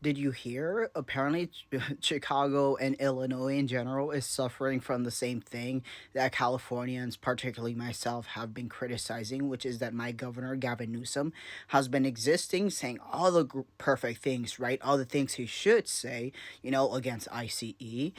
Did you hear? Apparently, Chicago and Illinois in general is suffering from the same thing that Californians, particularly myself, have been criticizing, which is that my governor, Gavin Newsom, has been existing, saying all the perfect things, right? All the things he should say, against ICE.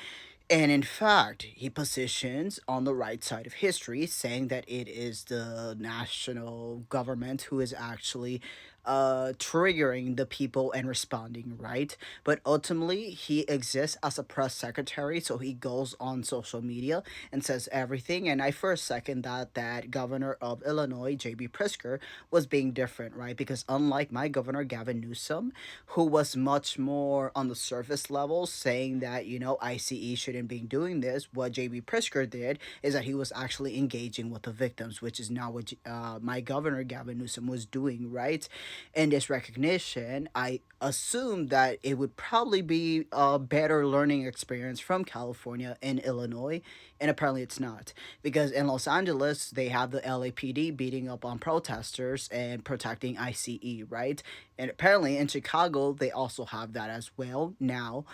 And in fact, he positions on the right side of history, saying that it is the national government who is actually triggering the people and responding, right? But ultimately, he exists as a press secretary, so he goes on social media and says everything. And I first second that governor of Illinois, J.B. Pritzker, was being different, right? Because unlike my governor, Gavin Newsom, who was much more on the surface level, saying that ICE shouldn't be doing this. What JB Pritzker did is that he was actually engaging with the victims, which is not what my governor Gavin Newsom was doing, right? In this recognition, I assumed that it would probably be a better learning experience from California and Illinois, and apparently it's not, because in Los Angeles they have the LAPD beating up on protesters and protecting ICE, right? And apparently in Chicago they also have that as well now.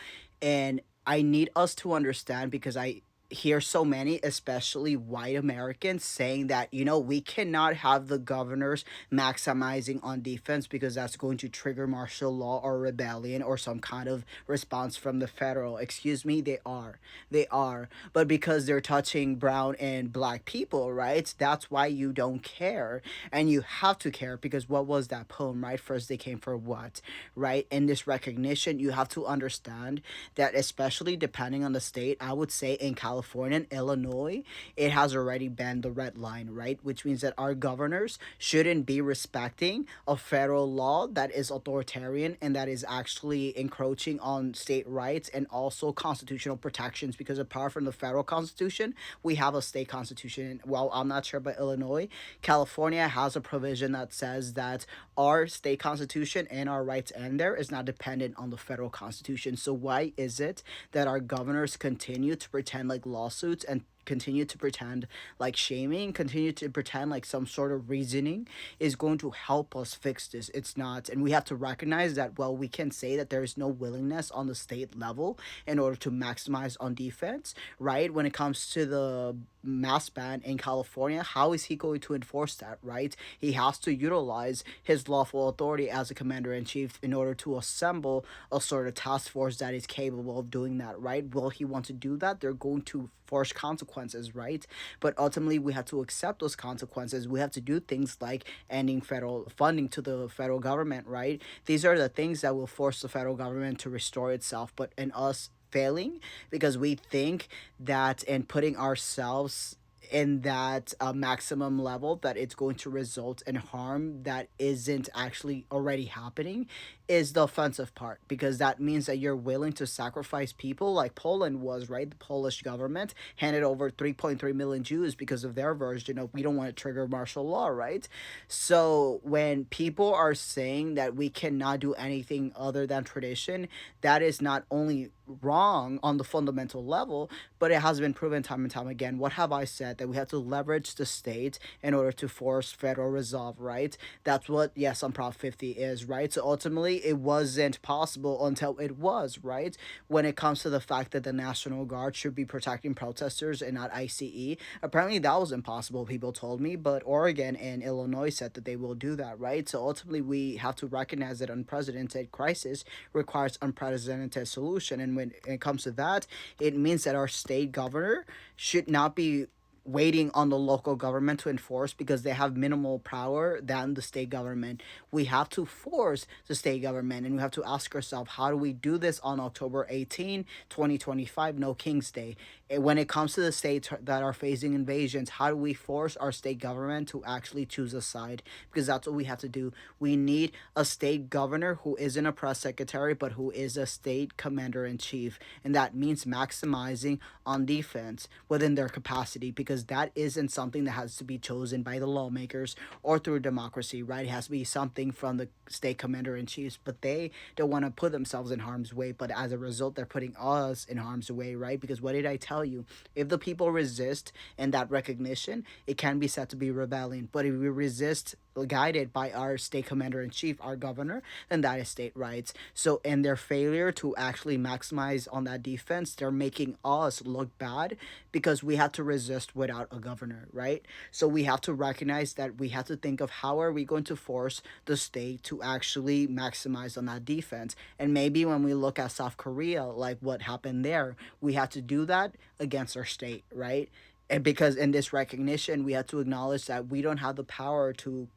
And I need us to understand, because I hear so many, especially white Americans, saying that, we cannot have the governors maximizing on defense because that's going to trigger martial law or rebellion or some kind of response from the federal. Excuse me, they are. They are. But because they're touching brown and black people, right? That's why you don't care. And you have to care, because what was that poem, right? First they came for what, right? In this recognition, you have to understand that, especially depending on the state, I would say in California and Illinois, it has already been the red line, right? Which means that our governors shouldn't be respecting a federal law that is authoritarian and that is actually encroaching on state rights and also constitutional protections. Because apart from the federal constitution, we have a state constitution. Well, I'm not sure about Illinois. California has a provision that says that our state constitution and our rights end there is not dependent on the federal constitution. So why is it that our governors continue to pretend like lawsuits and continue to pretend like shaming, continue to pretend like some sort of reasoning is going to help us fix this? It's not. And we have to recognize that, well, we can say that there is no willingness on the state level in order to maximize on defense, right? When it comes to the mask ban in California, how is he going to enforce that, right? He has to utilize his lawful authority as a commander in chief in order to assemble a sort of task force that is capable of doing that, right? Will he want to do that? They're going to force consequences, right? But ultimately, we have to accept those consequences. We have to do things like ending federal funding to the federal government, right? These are the things that will force the federal government to restore itself. But in us failing, because we think that in putting ourselves in that maximum level, that it's going to result in harm that isn't actually already happening, is the offensive part, because that means that you're willing to sacrifice people like Poland was, right? The Polish government handed over 3.3 million Jews because of their version of, we don't want to trigger martial law, right? So when people are saying that we cannot do anything other than tradition, that is not only wrong on the fundamental level, but it has been proven time and time again. What have I said? That we have to leverage the state in order to force federal resolve, right? That's what, yes, on Prop 50 is, right? So ultimately, it wasn't possible until it was, right? When it comes to the fact that the National Guard should be protecting protesters and not ICE, apparently that was impossible, people told me, but Oregon and Illinois said that they will do that, right? So ultimately, we have to recognize that unprecedented crisis requires unprecedented solution. And when it comes to that, it means that our state governor should not be waiting on the local government to enforce, because they have minimal power than the state government. We have to force the state government, and we have to ask ourselves, how do we do this on October 18, 2025, no King's Day? And when it comes to the states that are facing invasions, how do we force our state government to actually choose a side? Because that's what we have to do. We need a state governor who isn't a press secretary, but who is a state commander in chief. And that means maximizing on defense within their capacity, because that isn't something that has to be chosen by the lawmakers or through democracy, right? It has to be something from the state commander in chiefs, but they don't want to put themselves in harm's way. But as a result, they're putting us in harm's way, right? Because what did I tell you? If the people resist in that recognition, it can be said to be rebellion. But if we resist guided by our state commander in chief, our governor, then that is state rights. So, in their failure to actually maximize on that defense, they're making us look bad because we have to resist without a governor, right? So we have to recognize that we have to think of how are we going to force the state to actually maximize on that defense. And maybe when we look at South Korea, like what happened there, we have to do that against our state, right? And because in this recognition, we have to acknowledge that we don't have the power to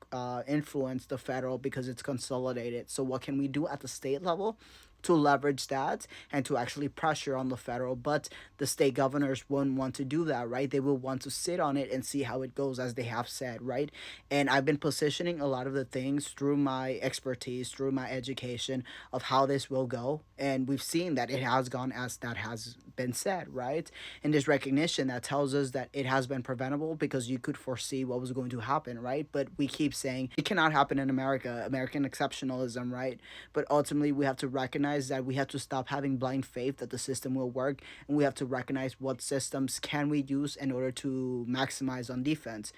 influence the federal because it's consolidated. So what can we do at the state level to leverage that and to actually pressure on the federal? But the state governors won't want to do that, right? They will want to sit on it and see how it goes, as they have said, right? And I've been positioning a lot of the things through my expertise, through my education of how this will go. And we've seen that it has gone as that has been said, right? And this recognition that tells us that it has been preventable because you could foresee what was going to happen, right? But we keep saying it cannot happen in America, American exceptionalism, right? But ultimately, we have to recognize that we have to stop having blind faith that the system will work, and we have to recognize what systems can we use in order to maximize on defense.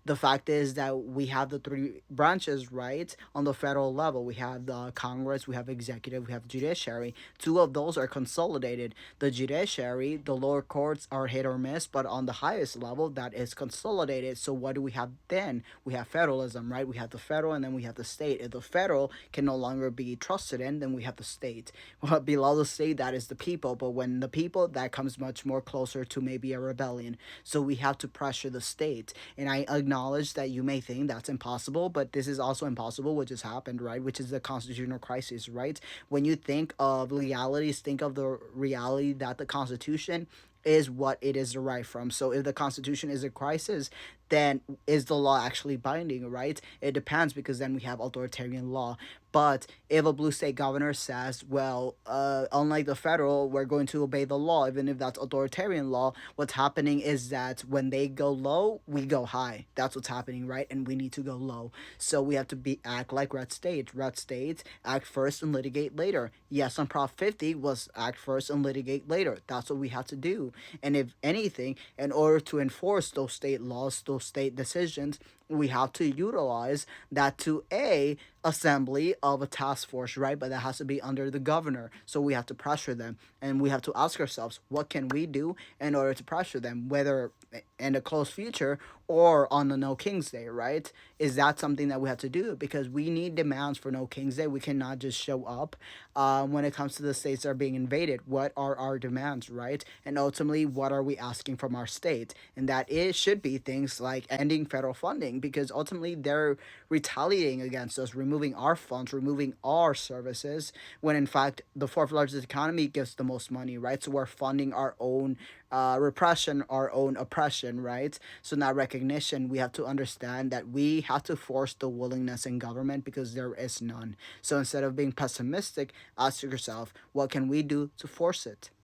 The fact is that we have the three branches, right? On the federal level, we have the Congress, we have executive, we have judiciary. Two of those are consolidated. The judiciary, the lower courts are hit or miss, but on the highest level, that is consolidated. So what do we have then? We have federalism, right? We have the federal and then we have the state. If the federal can no longer be trusted in, then we have the state. Well, below the state, that is the people. But when the people, that comes much more closer to maybe a rebellion. So we have to pressure the state. And I acknowledge that you may think that's impossible, but this is also impossible, which has happened, right? Which is the constitutional crisis, right? When you think of legalities, think of the reality that the Constitution is what it is derived from. So if the Constitution is a crisis, then is the law actually binding, right? It depends because then we have authoritarian law. But if a blue state governor says, well, unlike the federal, we're going to obey the law, even if that's authoritarian law, what's happening is that when they go low, we go high. That's what's happening, right? And we need to go low. So we have to act like red states. Red states act first and litigate later. Yes, on Prop 50 was act first and litigate later. That's what we have to do. And if anything, in order to enforce those state laws, those state decisions, we have to utilize that to a assembly of a task force, right? But that has to be under the governor. So we have to pressure them, and we have to ask ourselves, what can we do in order to pressure them, whether in the close future or on the No King's Day, right? Is that something that we have to do? Because we need demands for No King's Day. We cannot just show up when it comes to the states that are being invaded. What are our demands, right? And ultimately, what are we asking from our state? And that it should be things like ending federal funding, because ultimately they're retaliating against us, removing our funds, removing our services, when in fact the fourth largest economy gives the most money, right? So we're funding our own repression, our own oppression, right? So now recognition, we have to understand that we have to force the willingness in government because there is none. So instead of being pessimistic, ask yourself, what can we do to force it?